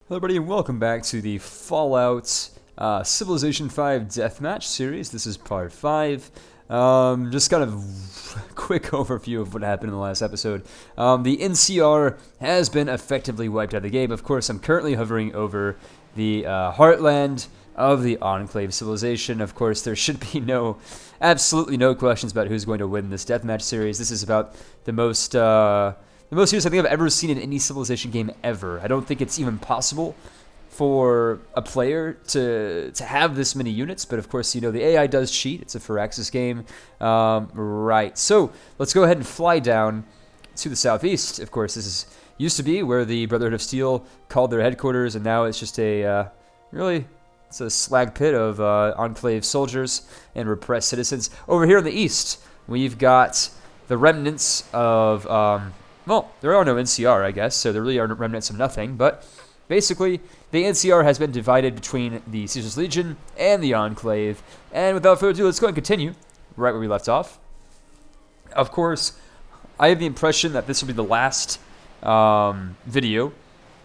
Hello everybody and welcome back to the Fallout Civilization 5 Deathmatch series. This is part 5. Just kind of quick overview of what happened in the last episode. The NCR has been effectively wiped out of the game. Of course, I'm currently hovering over the heartland of the Enclave civilization. Of course, there should be absolutely no questions about who's going to win this Deathmatch series. This is about the most units I think I've ever seen in any Civilization game ever. I don't think it's even possible for a player to have this many units, but of course, the AI does cheat. It's a Firaxis game. Right, so let's go ahead and fly down to the southeast. Of course, used to be where the Brotherhood of Steel called their headquarters, and now it's just it's a slag pit of Enclave soldiers and repressed citizens. Over here in the east, we've got the remnants of... well, there are no NCR, I guess, so there really are remnants of nothing, but basically, the NCR has been divided between the Caesar's Legion and the Enclave, and without further ado, let's go and continue right where we left off. Of course, I have the impression that this will be the last video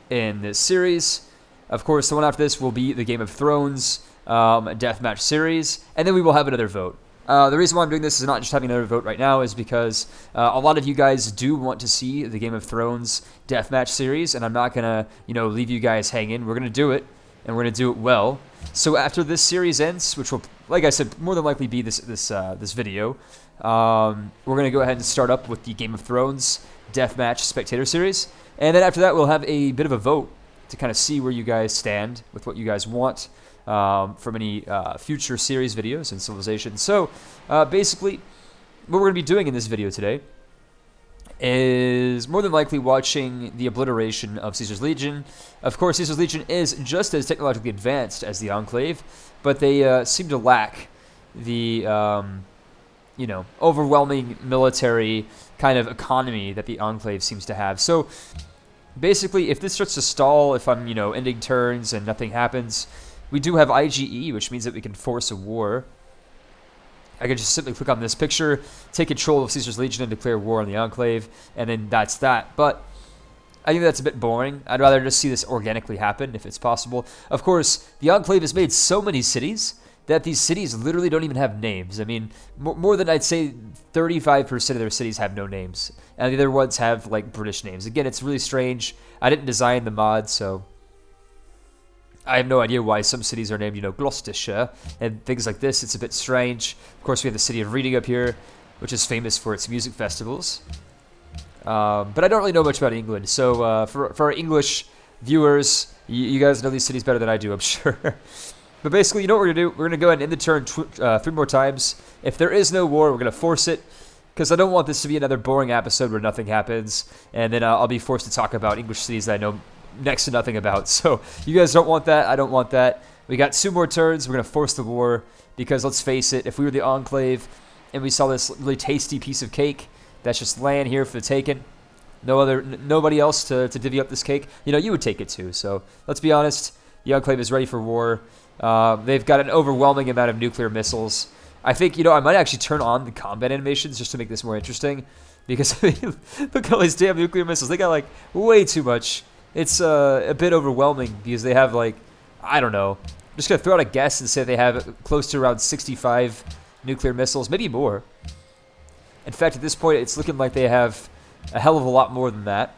in this series. Of course, the one after this will be the Game of Thrones Deathmatch series, and then we will have another vote. The reason why I'm doing this is not just having another vote right now is because a lot of you guys do want to see the Game of Thrones Deathmatch series, and I'm not going to, leave you guys hanging. We're going to do it, and we're going to do it well. So after this series ends, which will, like I said, more than likely be this video, we're going to go ahead and start up with the Game of Thrones Deathmatch Spectator series, and then after that, we'll have a bit of a vote to kind of see where you guys stand with what you guys want. From any future series videos in Civilization. So, basically, what we're going to be doing in this video today is more than likely watching the obliteration of Caesar's Legion. Of course, Caesar's Legion is just as technologically advanced as the Enclave, but they seem to lack the, overwhelming military kind of economy that the Enclave seems to have. So, basically, if this starts to stall, if I'm, ending turns and nothing happens... We do have IGE, which means that we can force a war. I can just simply click on this picture, take control of Caesar's Legion, and declare war on the Enclave, and then that's that. But I think that's a bit boring. I'd rather just see this organically happen, if it's possible. Of course, the Enclave has made so many cities that these cities literally don't even have names. I mean, more than I'd say 35% of their cities have no names. And the other ones have, British names. Again, it's really strange. I didn't design the mod, so... I have no idea why some cities are named, Gloucestershire and things like this. It's a bit strange. Of course, we have the City of Reading up here, which is famous for its music festivals. But I don't really know much about England. So for our English viewers, you guys know these cities better than I do, I'm sure. But basically, you know what we're going to do? We're going to go ahead and end the turn 3 more times. If there is no war, we're going to force it. Because I don't want this to be another boring episode where nothing happens. And then I'll be forced to talk about English cities that I know next to nothing about. So you guys don't want that. I don't want that. We got 2 more turns. We're going to force the war because let's face it, if we were the Enclave and we saw this really tasty piece of cake that's just laying here for the taking, nobody else to divvy up this cake, you would take it too. So let's be honest, the Enclave is ready for war. They've got an overwhelming amount of nuclear missiles. I think, I might actually turn on the combat animations just to make this more interesting because look at all these damn nuclear missiles. They got way too much. It's a bit overwhelming because they have I don't know. I'm just going to throw out a guess and say they have close to around 65 nuclear missiles, maybe more. In fact, at this point, it's looking like they have a hell of a lot more than that.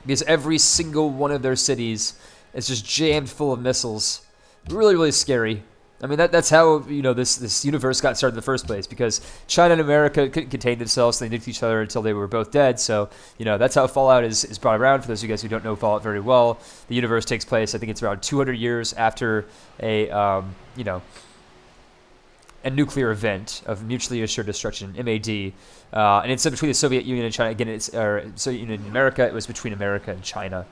Because every single one of their cities is just jammed full of missiles. Really, really scary. I mean, that's how, this universe got started in the first place, because China and America couldn't contain themselves, so they nuked each other until they were both dead, so, that's how Fallout is brought around. For those of you guys who don't know Fallout very well, the universe takes place, I think it's around 200 years after a nuclear event of mutually assured destruction, MAD, and it's between the Soviet Union and China. Again, Soviet Union and America, it was between America and China.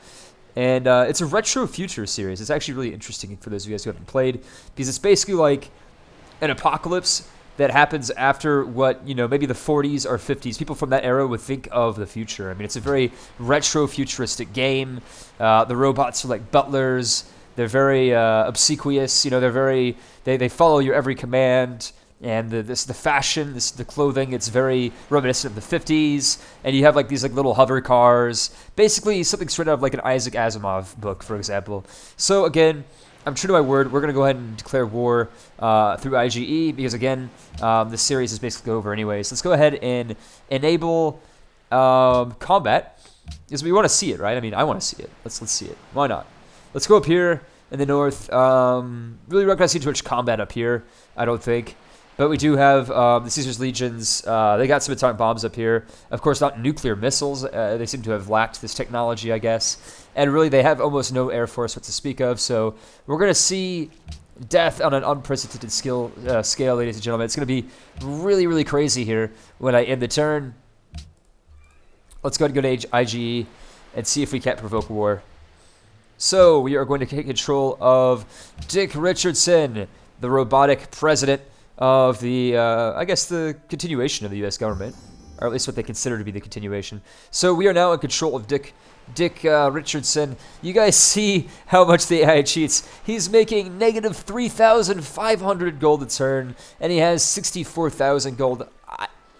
And it's a retro future series. It's actually really interesting for those of you guys who haven't played, because it's basically like an apocalypse that happens after what, maybe the 40s or 50s. People from that era would think of the future. I mean, it's a very retro futuristic game. The robots are like butlers. They're very obsequious. They follow your every command. And the fashion, the clothing, it's very reminiscent of the 50s. And you have like these like little hover cars. Basically something straight out of like an Isaac Asimov book, for example. So again, I'm true to my word. We're going to go ahead and declare war through IGE because, again, the series is basically over anyways. Let's go ahead and enable combat because we want to see it, right? I mean, I want to see it. Let's see it. Why not? Let's go up here in the north. Really not going to see too much combat up here, I don't think. But we do have the Caesar's Legions. They got some atomic bombs up here. Of course, not nuclear missiles. They seem to have lacked this technology, I guess. And really, they have almost no air force what to speak of. So we're going to see death on an unprecedented scale, ladies and gentlemen. It's going to be really, really crazy here when I end the turn. Let's go ahead and go to IGE and see if we can't provoke war. So we are going to take control of Dick Richardson, the robotic president of the, I guess, the continuation of the U.S. government, or at least what they consider to be the continuation. So we are now in control of Dick Richardson. You guys see how much the AI cheats. He's making negative 3,500 gold a turn, and he has 64,000 gold.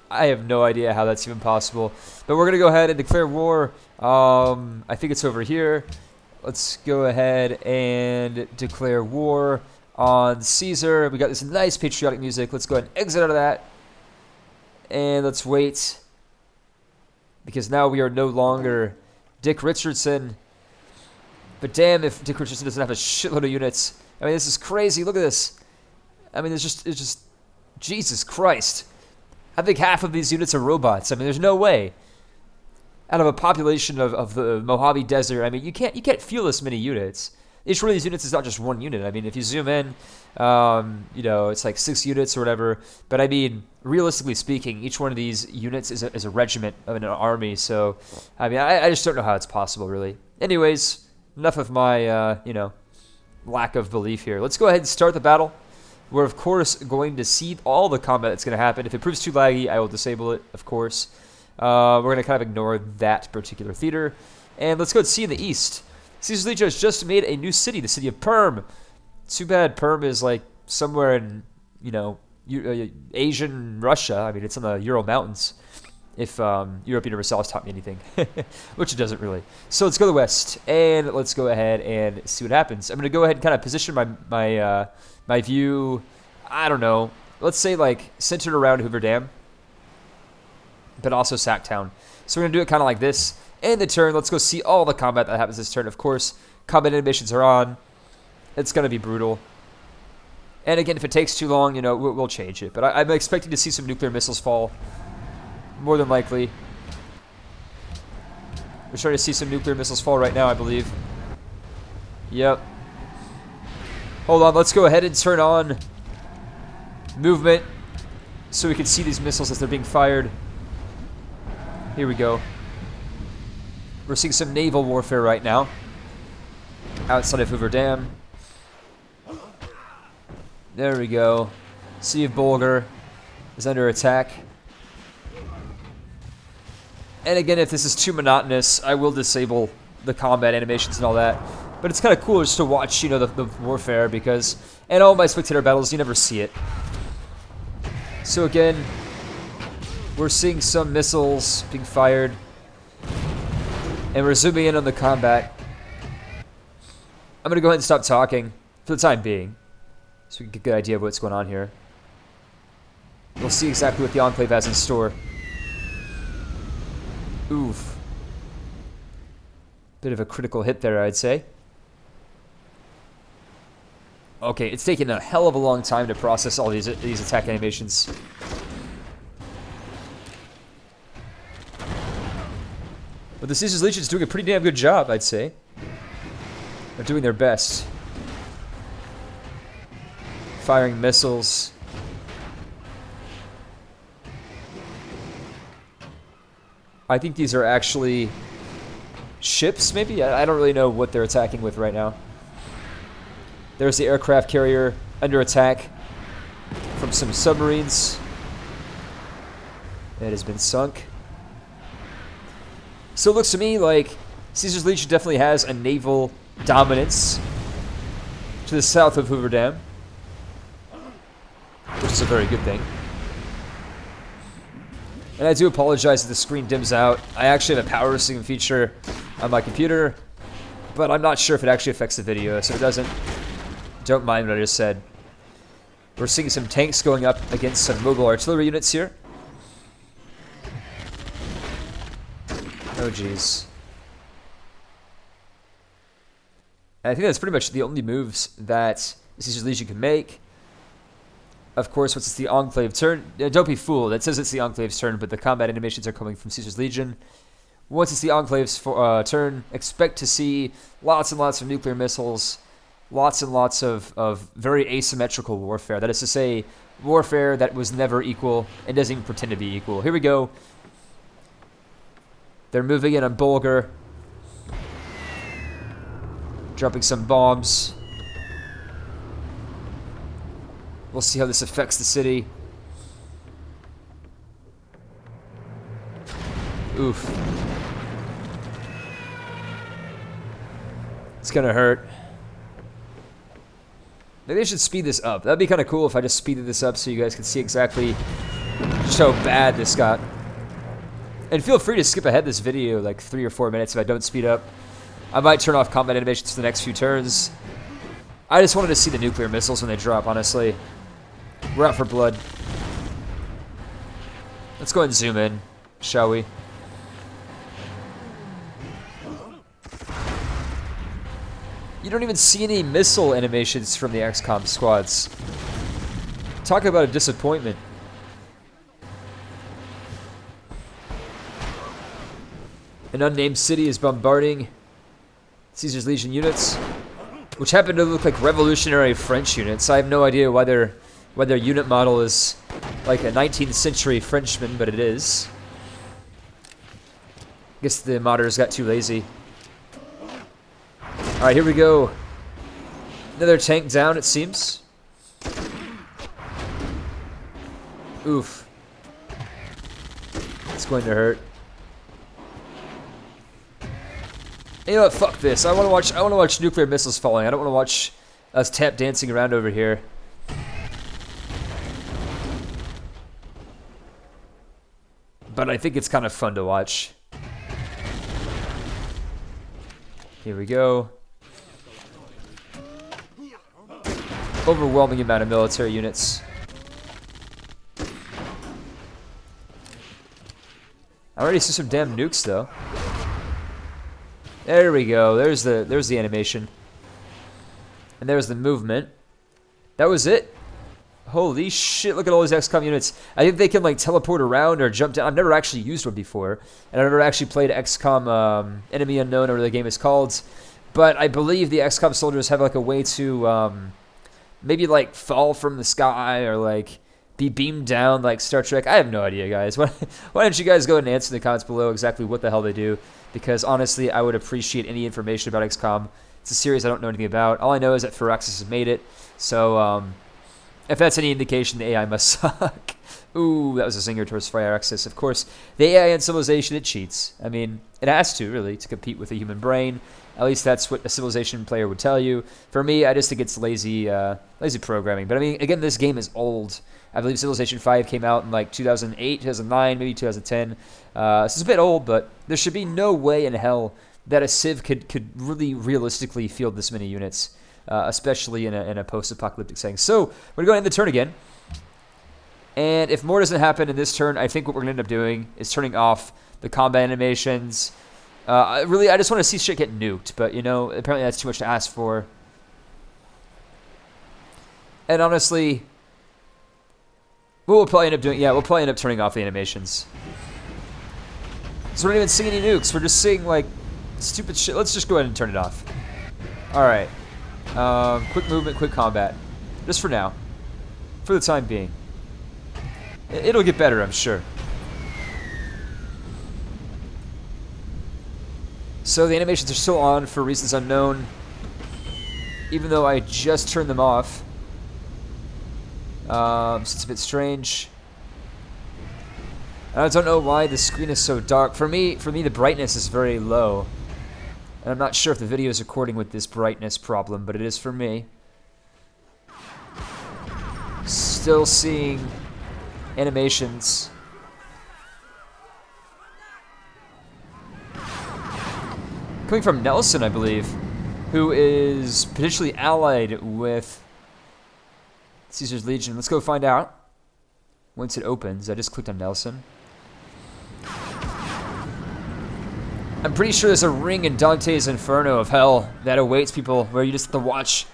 I have no idea how that's even possible. But we're going to go ahead and declare war. I think it's over here. Let's go ahead and declare war on Caesar. We got this nice patriotic music. Let's go ahead and exit out of that. And let's wait. Because now we are no longer Dick Richardson. But damn if Dick Richardson doesn't have a shitload of units. I mean, this is crazy. Look at this. I mean, it's just Jesus Christ. I think half of these units are robots. I mean, there's no way. Out of a population of the Mojave Desert, I mean, you can't feel this many units. Each one of these units is not just one unit. I mean, if you zoom in, you know, it's like 6 units or whatever. But I mean, realistically speaking, each one of these units is a regiment of an army. So, I mean, I just don't know how it's possible, really. Anyways, enough of my, you know, lack of belief here. Let's go ahead and start the battle. We're, of course, going to see all the combat that's going to happen. If it proves too laggy, I will disable it, of course. We're going to kind of ignore that particular theater. And let's go and see in the east. Caesar's Legion has just made a new city, the city of Perm. Too bad Perm is like somewhere in, you know, Asian Russia. I mean, it's in the Ural Mountains, if Europe Universalis taught me anything, which it doesn't really. So let's go to the west, and let's go ahead and see what happens. I'm going to go ahead and kind of position my view, I don't know, let's say like centered around Hoover Dam, but also Sacktown. So we're going to do it kind of like this. In the turn, let's go see all the combat that happens this turn. Of course, combat animations are on. It's going to be brutal. And again, if it takes too long, you know, we'll change it. But I'm expecting to see some nuclear missiles fall. More than likely. We're starting to see some nuclear missiles fall right now, I believe. Yep. Hold on, let's go ahead and turn on movement so we can see these missiles as they're being fired. Here we go. We're seeing some naval warfare right now outside of Hoover Dam. There we go. Sea of Bulgar is under attack. And again, if this is too monotonous, I will disable the combat animations and all that. But it's kind of cool just to watch, you know, the warfare because in all my Spectator battles, you never see it. So again, we're seeing some missiles being fired. And we're zooming in on the combat. I'm going to go ahead and stop talking for the time being, so we can get a good idea of what's going on here. We'll see exactly what the Enclave has in store. Oof. Bit of a critical hit there, I'd say. Okay, it's taken a hell of a long time to process all these attack animations. But the Caesar's Legion is doing a pretty damn good job, I'd say. They're doing their best. Firing missiles. I think these are actually ships, maybe? I don't really know what they're attacking with right now. There's the aircraft carrier under attack from some submarines. That has been sunk. So it looks to me like Caesar's Legion definitely has a naval dominance to the south of Hoover Dam. which is a very good thing. And I do apologize if the screen dims out. I actually have a power saving feature on my computer, but I'm not sure if it actually affects the video, so it doesn't. Don't mind what I just said. We're seeing some tanks going up against some mobile artillery units here. Oh, jeez. I think that's pretty much the only moves that Caesar's Legion can make. Of course, once it's the Enclave turn, don't be fooled. It says it's the Enclave's turn, but the combat animations are coming from Caesar's Legion. Once it's the Enclave's turn, expect to see lots and lots of nuclear missiles, lots and lots of very asymmetrical warfare. That is to say, warfare that was never equal and doesn't even pretend to be equal. Here we go. They're moving in on Bulgar. Dropping some bombs. We'll see how this affects the city. Oof. It's gonna hurt. Maybe I should speed this up. That'd be kind of cool if I just speeded this up so you guys can see exactly just how bad this got. And feel free to skip ahead this video like 3 or 4 minutes if I don't speed up. I might turn off combat animations for the next few turns. I just wanted to see the nuclear missiles when they drop, honestly. We're out for blood. Let's go ahead and zoom in, shall we? You don't even see any missile animations from the XCOM squads. Talk about a disappointment. An unnamed city is bombarding Caesar's Legion units, which happen to look like revolutionary French units. I have no idea why their unit model is like a 19th century Frenchman, but it is. Guess the modders got too lazy. Alright, here we go. Another tank down, it seems. Oof. It's going to hurt. You know what? Fuck this. I want to watch nuclear missiles falling. I don't want to watch us tap dancing around over here. But I think it's kind of fun to watch. Here we go. Overwhelming amount of military units. I already see some damn nukes though. There we go. There's the animation. And there's the movement. That was it. Holy shit, look at all these XCOM units. I think they can like teleport around or jump down. I've never actually used one before. And I've never actually played XCOM Enemy Unknown, or whatever the game is called. But I believe the XCOM soldiers have like a way to maybe like fall from the sky or like be beamed down like Star Trek. I have no idea, guys. Why don't you guys go ahead and answer in the comments below exactly what the hell they do? Because honestly, I would appreciate any information about XCOM. It's a series I don't know anything about. All I know is that Firaxis has made it. So, if that's any indication, the AI must suck. Ooh, that was a zinger towards Firaxis. Of course, the AI in Civilization, it cheats. I mean, it has to, really, to compete with the human brain. At least that's what a Civilization player would tell you. For me, I just think it's lazy programming. But I mean, again, this game is old. I believe Civilization 5 came out in like 2008, 2009, maybe 2010. So it's a bit old, but there should be no way in hell that a Civ could really realistically field this many units, especially in a post-apocalyptic setting. So we're going to end the turn again. And if more doesn't happen in this turn, I think what we're going to end up doing is turning off the combat animations. I just want to see shit get nuked, but, you know, apparently that's too much to ask for. And honestly, what we'll probably end up doing, we'll probably end up turning off the animations. So we're not even seeing any nukes. We're just seeing, like, stupid shit. Let's just go ahead and turn it off. Alright. Quick movement, quick combat. Just for now. For the time being. It'll get better, I'm sure. So the animations are still on for reasons unknown. Even though I just turned them off. So it's a bit strange. I don't know why the screen is so dark. For me, the brightness is very low. And I'm not sure if the video is recording with this brightness problem, but it is for me. Still seeing animations. Coming from Nelson, I believe, who is potentially allied with Caesar's Legion. Let's go find out once it opens. I just clicked on Nelson. I'm pretty sure there's a ring in Dante's Inferno of Hell that awaits people where you just have to watch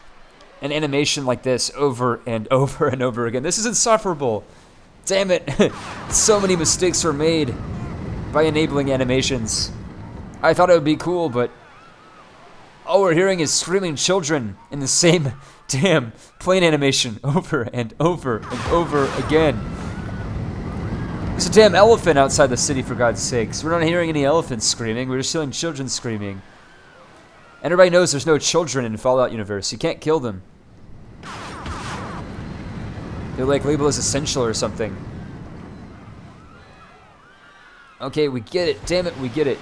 an animation like this over and over and over again. This is insufferable. Damn it. So many mistakes were made by enabling animations. I thought it would be cool, but all we're hearing is screaming children in the same damn plane animation over and over and over again. There's a damn elephant outside the city, for God's sakes. We're not hearing any elephants screaming. We're just hearing children screaming. And everybody knows there's no children in Fallout universe. You can't kill them. They're like labeled as essential or something. Okay, we get it. Damn it, we get it.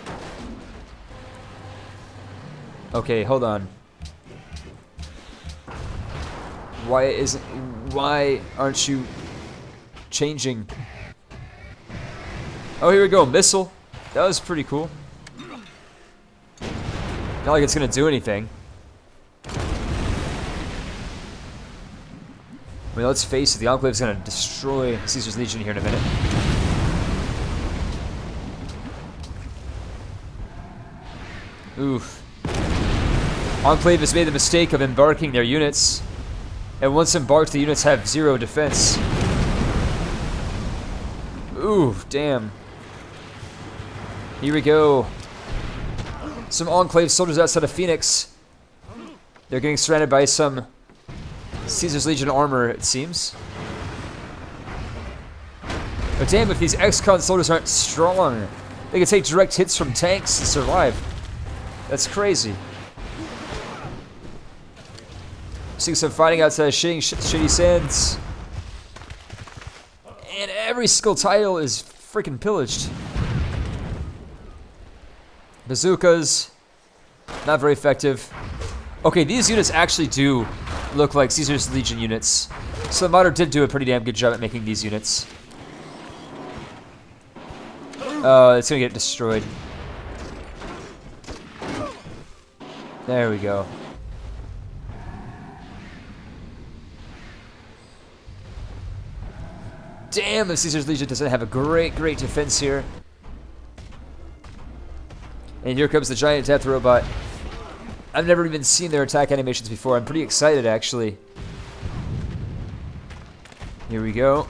Okay, hold on. Why aren't you changing? Oh, here we go, missile. That was pretty cool. Not like it's gonna do anything. I mean, let's face it, the Enclave's gonna destroy Caesar's Legion here in a minute. Oof. Enclave has made the mistake of embarking their units, and once embarked, the units have 0 defense. Ooh, damn. Here we go. Some Enclave soldiers outside of Phoenix. They're getting surrounded by some Caesar's Legion armor, it seems. But damn, if these ex-con soldiers aren't strong, they can take direct hits from tanks and survive. That's crazy. Seeing some fighting outside of Shady Sands. And every skill title is freaking pillaged. Bazookas, not very effective. Okay, these units actually do look like Caesar's Legion units. So the modder did do a pretty damn good job at making these units. It's gonna get destroyed. There we go. Damn, the Caesar's Legion doesn't have a great defense here. And here comes the giant death robot. I've never even seen their attack animations before. I'm pretty excited, actually. Here we go.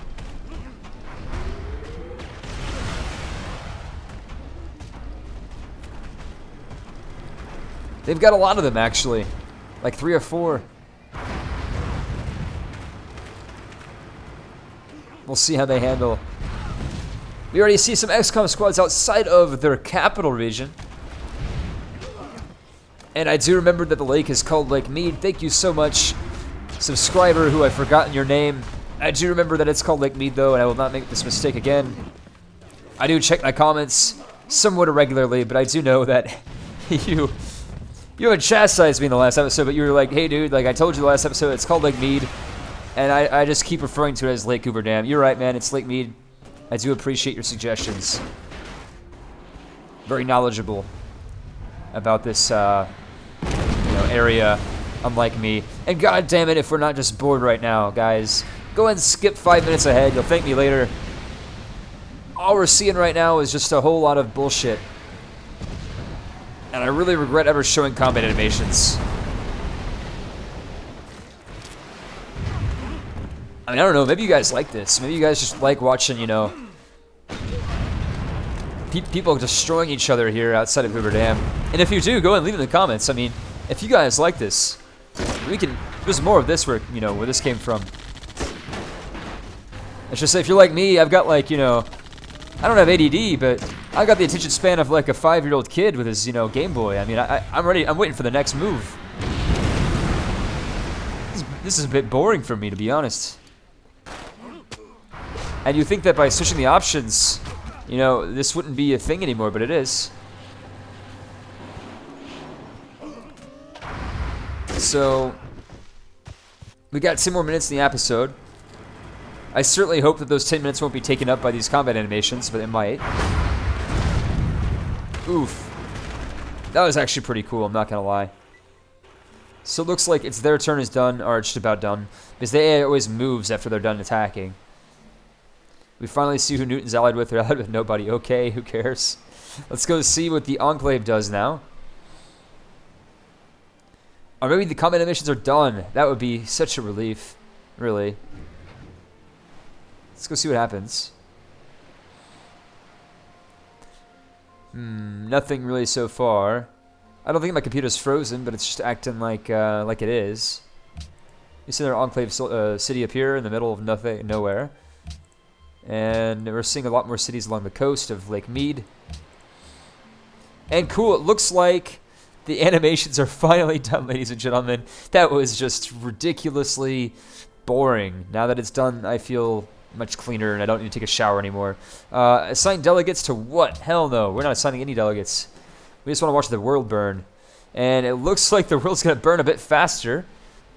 They've got a lot of them, actually. Like 3 or 4. We'll see how they handle. We already see some XCOM squads outside of their capital region. And I do remember that the lake is called Lake Mead. Thank you so much, subscriber who I've forgotten your name. I do remember that it's called Lake Mead, though, and I will not make this mistake again. I do check my comments somewhat irregularly, but I do know that you haven't chastised me in the last episode, but you were like, hey, dude, like I told you the last episode, it's called Lake Mead. And I just keep referring to it as Lake Hoover Dam. You're right, man, it's Lake Mead. I do appreciate your suggestions. Very knowledgeable about this area, unlike me. And god damn it if we're not just bored right now, guys. Go ahead and skip 5 minutes ahead. You'll thank me later. All we're seeing right now is just a whole lot of bullshit. And I really regret ever showing combat animations. I mean, I don't know, maybe you guys like this. Maybe you guys just like watching, you know, people destroying each other here outside of Hoover Dam. And if you do, go ahead and leave in the comments. I mean, if you guys like this, there's more of this where, you know, where this came from. Let's just say if you're like me, I've got like, you know, I don't have ADD, but I've got the attention span of like a 5-year-old kid with his, you know, Game Boy. I mean, I'm ready, I'm waiting for the next move. This is a bit boring for me, to be honest. And you think that by switching the options, you know, this wouldn't be a thing anymore, but it is. So, we got 10 more minutes in the episode. I certainly hope that those 10 minutes won't be taken up by these combat animations, but it might. Oof. That was actually pretty cool, I'm not going to lie. So it looks like it's their turn is done, or just about done, because the AI always moves after they're done attacking. We finally see who Newton's allied with. They're allied with nobody. Okay, who cares? Let's go see what the Enclave does now. Or maybe the combat animations are done. That would be such a relief, really. Let's go see what happens. Nothing really so far. I don't think my computer's frozen, but it's just acting like it is. You see their Enclave city up here in the middle of nowhere. And we're seeing a lot more cities along the coast of Lake Mead. And cool, it looks like the animations are finally done, ladies and gentlemen. That was just ridiculously boring. Now that it's done, I feel much cleaner and I don't need to take a shower anymore. Assign delegates to what? Hell no, we're not assigning any delegates. We just want to watch the world burn. And it looks like the world's going to burn a bit faster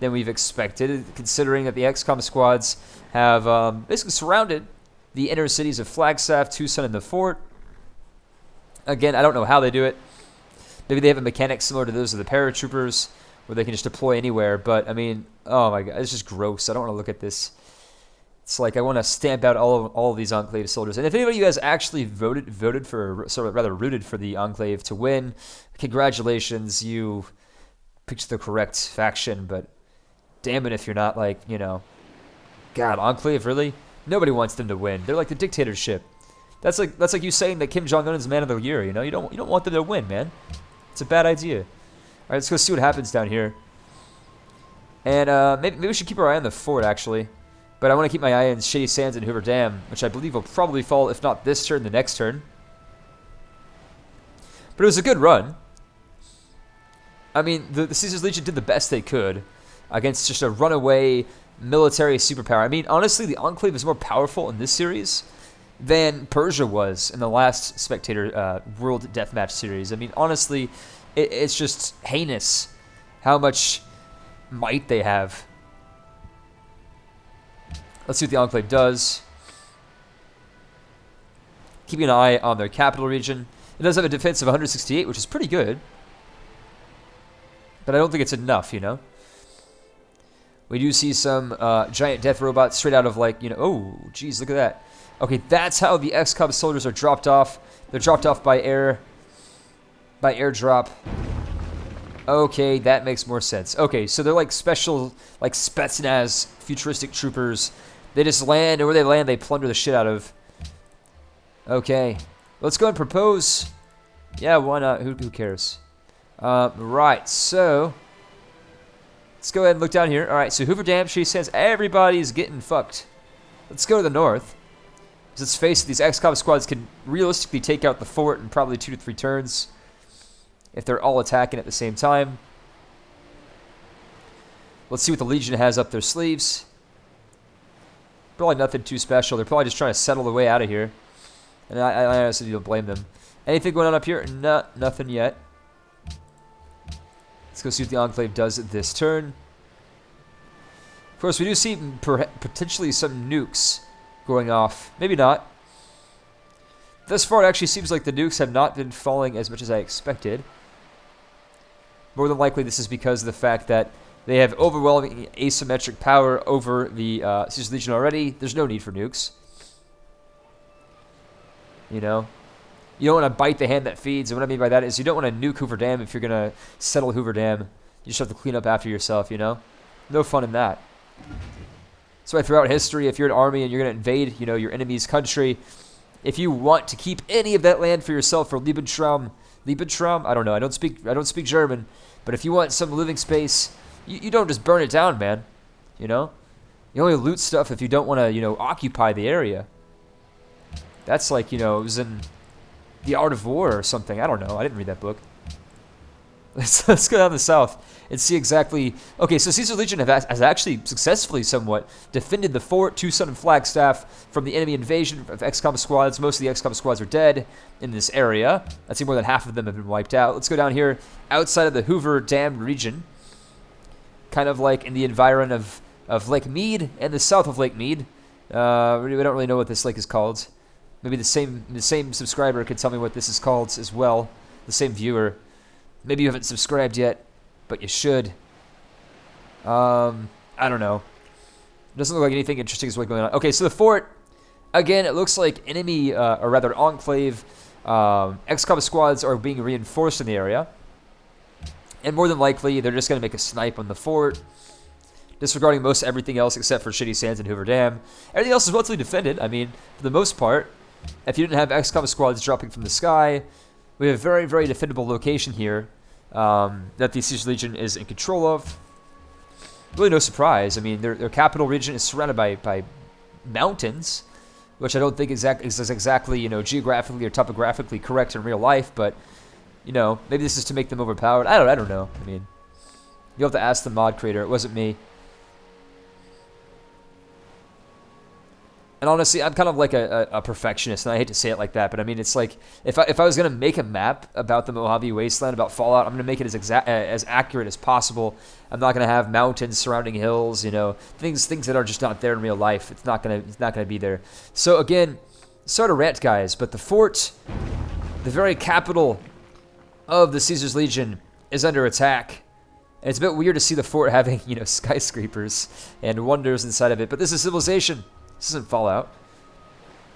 than we've expected, considering that the XCOM squads have basically surrounded the inner cities of Flagstaff, Tucson, and the Fort. Again, I don't know how they do it. Maybe they have a mechanic similar to those of the paratroopers, where they can just deploy anywhere. But, I mean, oh my god, it's just gross. I don't want to look at this. It's like I want to stamp out all of these Enclave soldiers. And if anybody of you guys actually voted for, sort of rather rooted for the Enclave to win, congratulations, you picked the correct faction. But damn it if you're not, like, you know, God, Enclave, really? Nobody wants them to win. They're like the dictatorship. That's like you saying that Kim Jong-un is man of the year. You know, you don't want them to win, man. It's a bad idea. All right, let's go see what happens down here. And maybe we should keep our eye on the fort, actually. But I want to keep my eye on Shady Sands and Hoover Dam, which I believe will probably fall, if not this turn, the next turn. But it was a good run. I mean, the Caesar's Legion did the best they could against just a runaway military superpower. I mean, honestly, the Enclave is more powerful in this series than Persia was in the last Spectator World Deathmatch series. I mean, honestly, it's just heinous how much might they have. Let's see what the Enclave does. Keeping an eye on their capital region. It does have a defense of 168, which is pretty good. But I don't think it's enough, you know. We do see some giant death robots straight out of, like, you know... Oh, geez, look at that. Okay, that's how the XCOM soldiers are dropped off. They're dropped off by airdrop. Okay, that makes more sense. Okay, so they're like special, like Spetsnaz futuristic troopers. They just land, and where they land, they plunder the shit out of. Okay, let's go and propose. Yeah, why not? Who cares? Right, so let's go ahead and look down here. All right, so Hoover Dam, she says everybody's getting fucked. Let's go to the north. Let's face it, these XCOM squads can realistically take out the fort in probably 2 to 3 turns if they're all attacking at the same time. Let's see what the Legion has up their sleeves. Probably nothing too special. They're probably just trying to settle the way out of here. And I honestly don't blame them. Anything going on up here? No, nothing yet. Let's go see what the Enclave does this turn. Of course, we do see potentially some nukes going off. Maybe not. Thus far, it actually seems like the nukes have not been falling as much as I expected. More than likely, this is because of the fact that they have overwhelming asymmetric power over the Caesar's Legion already. There's no need for nukes. You know? You don't want to bite the hand that feeds. And what I mean by that is you don't want to nuke Hoover Dam if you're going to settle Hoover Dam. You just have to clean up after yourself, you know? No fun in that. So throughout history, if you're an army and you're going to invade, you know, your enemy's country, if you want to keep any of that land for yourself for Lebensraum, I don't know, I don't speak German, but if you want some living space, you don't just burn it down, man. You know? You only loot stuff if you don't want to, you know, occupy the area. That's like, you know, it was in The Art of War or something. I don't know. I didn't read that book. Let's go down the south and see exactly... Okay, so Caesar's Legion has actually successfully somewhat defended the fort, Tucson, and Flagstaff from the enemy invasion of XCOM squads. Most of the XCOM squads are dead in this area. I'd say more than half of them have been wiped out. Let's go down here outside of the Hoover Dam region. Kind of like in the environment of Lake Mead and the south of Lake Mead. We don't really know what this lake is called. Maybe the same subscriber could tell me what this is called as well. The same viewer. Maybe you haven't subscribed yet, but you should. I don't know. It doesn't look like anything interesting is really going on. Okay, so the fort, again, it looks like enemy, or rather Enclave, XCOM squads are being reinforced in the area. And more than likely, they're just going to make a snipe on the fort, disregarding most everything else except for Shitty Sands and Hoover Dam. Everything else is relatively defended. I mean, for the most part, if you didn't have XCOM squads dropping from the sky, we have a very, very defendable location here that the Caesar Legion is in control of. Really no surprise. I mean, their capital region is surrounded by mountains, which I don't think is exactly, you know, geographically or topographically correct in real life, but, you know, maybe this is to make them overpowered. I don't know. I mean, you'll have to ask the mod creator. It wasn't me. And honestly, I'm kind of like a perfectionist, and I hate to say it like that, but I mean, it's like, if I was going to make a map about the Mojave Wasteland, about Fallout, I'm going to make it as accurate as possible. I'm not going to have mountains surrounding hills, you know, things that are just not there in real life. It's not going to be there. So again, sort of rant, guys, but the fort, the very capital of the Caesar's Legion, is under attack. And it's a bit weird to see the fort having, you know, skyscrapers and wonders inside of it, but this is civilization. This isn't Fallout.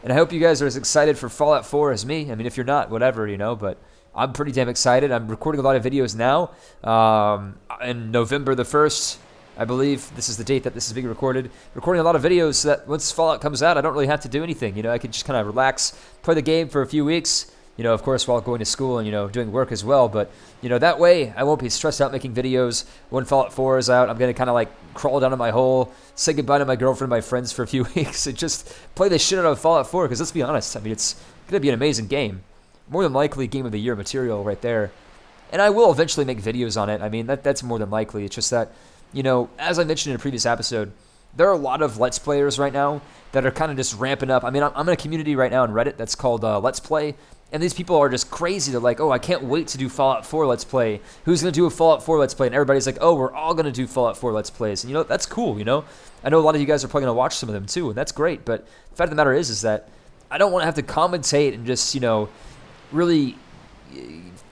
And I hope you guys are as excited for Fallout 4 as me. I mean, if you're not, whatever, you know, but I'm pretty damn excited. I'm recording a lot of videos now. In November the 1st, I believe this is the date that this is being recorded. Recording a lot of videos so that once Fallout comes out, I don't really have to do anything. You know, I can just kind of relax, play the game for a few weeks. You know, of course, while going to school and, you know, doing work as well. But, you know, that way I won't be stressed out making videos. When Fallout 4 is out, I'm going to kind of like crawl down in my hole, say goodbye to my girlfriend and my friends for a few weeks, and just play the shit out of Fallout 4. Because let's be honest, I mean, it's going to be an amazing game. More than likely Game of the Year material right there. And I will eventually make videos on it. I mean, that's more than likely. It's just that, you know, as I mentioned in a previous episode, there are a lot of Let's Players right now that are kind of just ramping up. I mean, I'm in a community right now on Reddit that's called Let's Play. And these people are just crazy. They're like, oh, I can't wait to do Fallout 4 Let's Play. Who's going to do a Fallout 4 Let's Play? And everybody's like, oh, we're all going to do Fallout 4 Let's Plays. And, you know, that's cool, you know? I know a lot of you guys are probably going to watch some of them, too, and that's great. But the fact of the matter is that I don't want to have to commentate and just, you know, really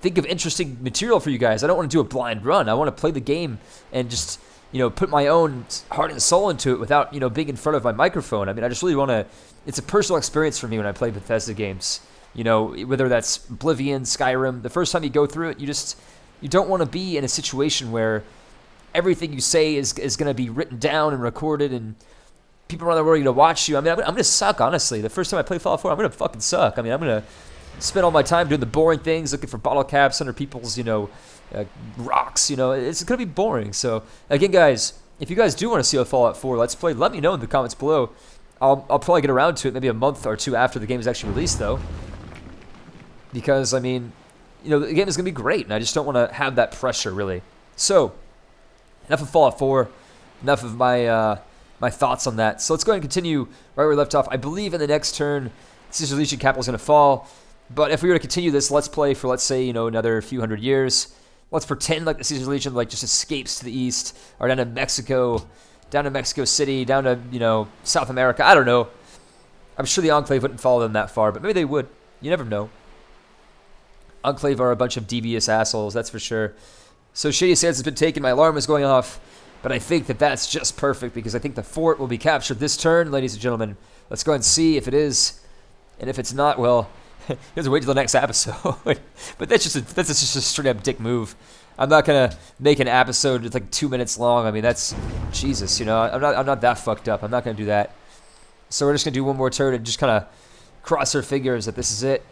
think of interesting material for you guys. I don't want to do a blind run. I want to play the game and just, you know, put my own heart and soul into it without, you know, being in front of my microphone. I mean, I just really want to... It's a personal experience for me when I play Bethesda games. You know, whether that's Oblivion, Skyrim, the first time you go through it, you don't want to be in a situation where everything you say is going to be written down and recorded and people around the world are going to watch you. I mean, I'm going to suck, honestly. The first time I play Fallout 4, I'm going to fucking suck. I mean, I'm going to spend all my time doing the boring things, looking for bottle caps under people's, you know, rocks, you know. It's going to be boring. So, again, guys, if you guys do want to see a Fallout 4 Let's Play, let me know in the comments below. I'll probably get around to it maybe a month or two after the game is actually released, though. Because, I mean, you know, the game is going to be great, and I just don't want to have that pressure, really. So, enough of Fallout 4, enough of my my thoughts on that. So let's go ahead and continue right where we left off. I believe in the next turn, Caesar Legion capital is going to fall. But if we were to continue this Let's Play for, let's say, you know, another few hundred years, let's pretend like the Caesar Legion, like, just escapes to the east, or down to Mexico City, down to, you know, South America. I don't know. I'm sure the Enclave wouldn't follow them that far, but maybe they would. You never know. Enclave are a bunch of devious assholes, that's for sure. So Shady Sands has been taken. My alarm is going off. But I think that that's just perfect because I think the fort will be captured this turn, ladies and gentlemen. Let's go and see if it is. And if it's not, well, you have to wait till the next episode. But that's just a straight up dick move. I'm not going to make an episode that's like 2 minutes long. I mean, that's, Jesus, you know, I'm not that fucked up. I'm not going to do that. So we're just going to do one more turn and just kind of cross our fingers that this is it.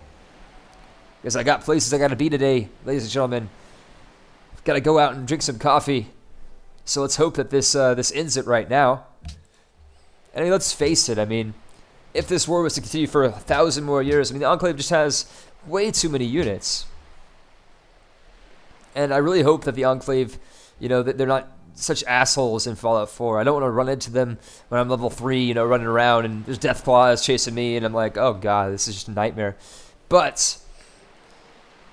Because I got places I got to be today, ladies and gentlemen. I've got to go out and drink some coffee. So let's hope that this ends it right now. And I mean, let's face it. I mean, if this war was to continue for 1,000 more years, I mean, the Enclave just has way too many units. And I really hope that the Enclave, you know, that they're not such assholes in Fallout 4. I don't want to run into them when I'm level 3, you know, running around and there's Deathclaws chasing me and I'm like, oh god, this is just a nightmare. But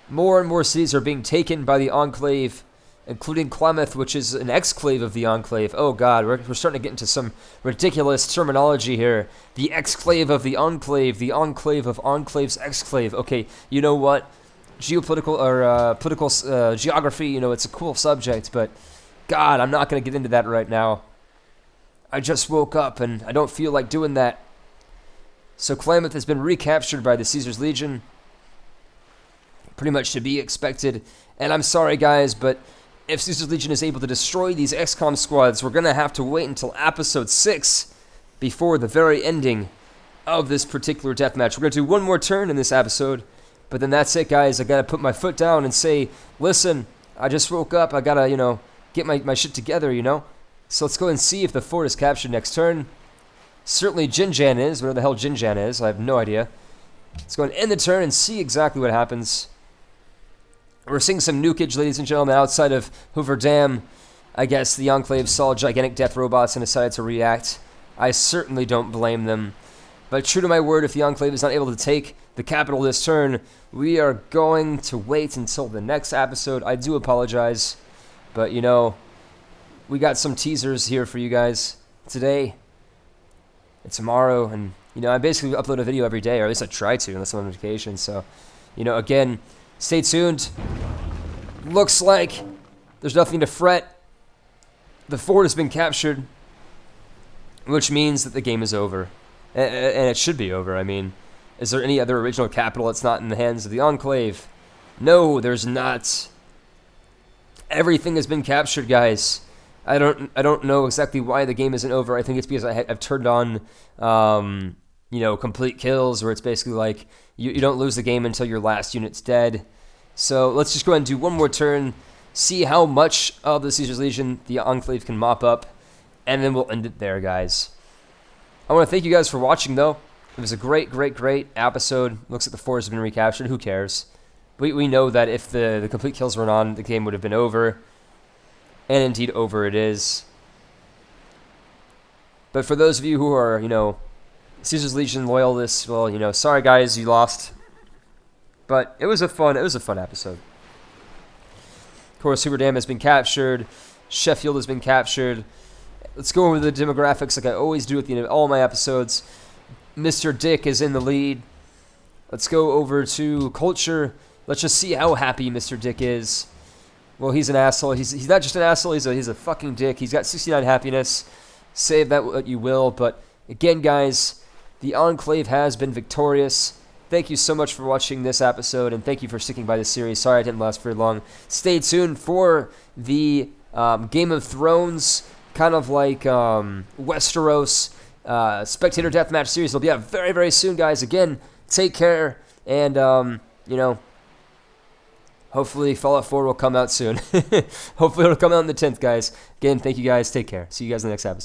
more and more cities are being taken by the Enclave including Clemeth, which is an exclave of the Enclave. Oh god, we're starting to get into some ridiculous terminology here. The exclave of the Enclave of Enclave's exclave. Okay, you know what? Geopolitical or political geography, you know, it's a cool subject, but god, I'm not going to get into that right now. I just woke up and I don't feel like doing that. So Klamath has been recaptured by the Caesar's Legion. Pretty much to be expected. And I'm sorry guys, but if Caesar's Legion is able to destroy these XCOM squads, we're going to have to wait until episode 6 before the very ending of this particular deathmatch. We're going to do one more turn in this episode, but then that's it guys. I got to put my foot down and say, listen, I just woke up. I got to, you know, get my shit together, you know. So let's go and see if the fort is captured next turn. Certainly Jinjan is, whatever the hell Jinjan is, I have no idea. Let's go and end the turn and see exactly what happens. We're seeing some nukage, ladies and gentlemen, outside of Hoover Dam. I guess the Enclave saw gigantic death robots and decided to react. I certainly don't blame them. But true to my word, if the Enclave is not able to take the capital this turn, we are going to wait until the next episode. I do apologize, but you know, we got some teasers here for you guys today and tomorrow, and you know, I basically upload a video every day, or at least I try to, unless I'm on vacation. So, you know, again, stay tuned. Looks like there's nothing to fret. The fort has been captured, which means that the game is over, and it should be over. I mean, is there any other original capital that's not in the hands of the Enclave? No, there's not. Everything has been captured, guys. I don't know exactly why the game isn't over. I think it's because I've turned on, you know, complete kills, where it's basically like you don't lose the game until your last unit's dead. So let's just go ahead and do one more turn, see how much of the Caesar's Legion the Enclave can mop up, and then we'll end it there, guys. I want to thank you guys for watching, though. It was a great episode. Looks like the fort has been recaptured. Who cares? We know that if the complete kills weren't on, the game would have been over. And indeed, over it is. But for those of you who are, you know, Caesar's Legion loyalists, well, you know, sorry guys, you lost. But it was a fun episode. Of course, Hoover Dam has been captured. Sheffield has been captured. Let's go over the demographics like I always do at the end of all my episodes. Mr. Dick is in the lead. Let's go over to culture. Let's just see how happy Mr. Dick is. Well, he's an asshole. He's not just an asshole. He's a fucking dick. He's got 69 happiness. Save that what you will. But again, guys, the Enclave has been victorious. Thank you so much for watching this episode, and thank you for sticking by the series. Sorry I didn't last very long. Stay tuned for the Game of Thrones, kind of like Westeros Spectator Deathmatch series. It'll be out very, very soon, guys. Again, take care, and you know, hopefully Fallout 4 will come out soon. Hopefully it'll come out on the 10th, guys. Again, thank you guys. Take care. See you guys in the next episode.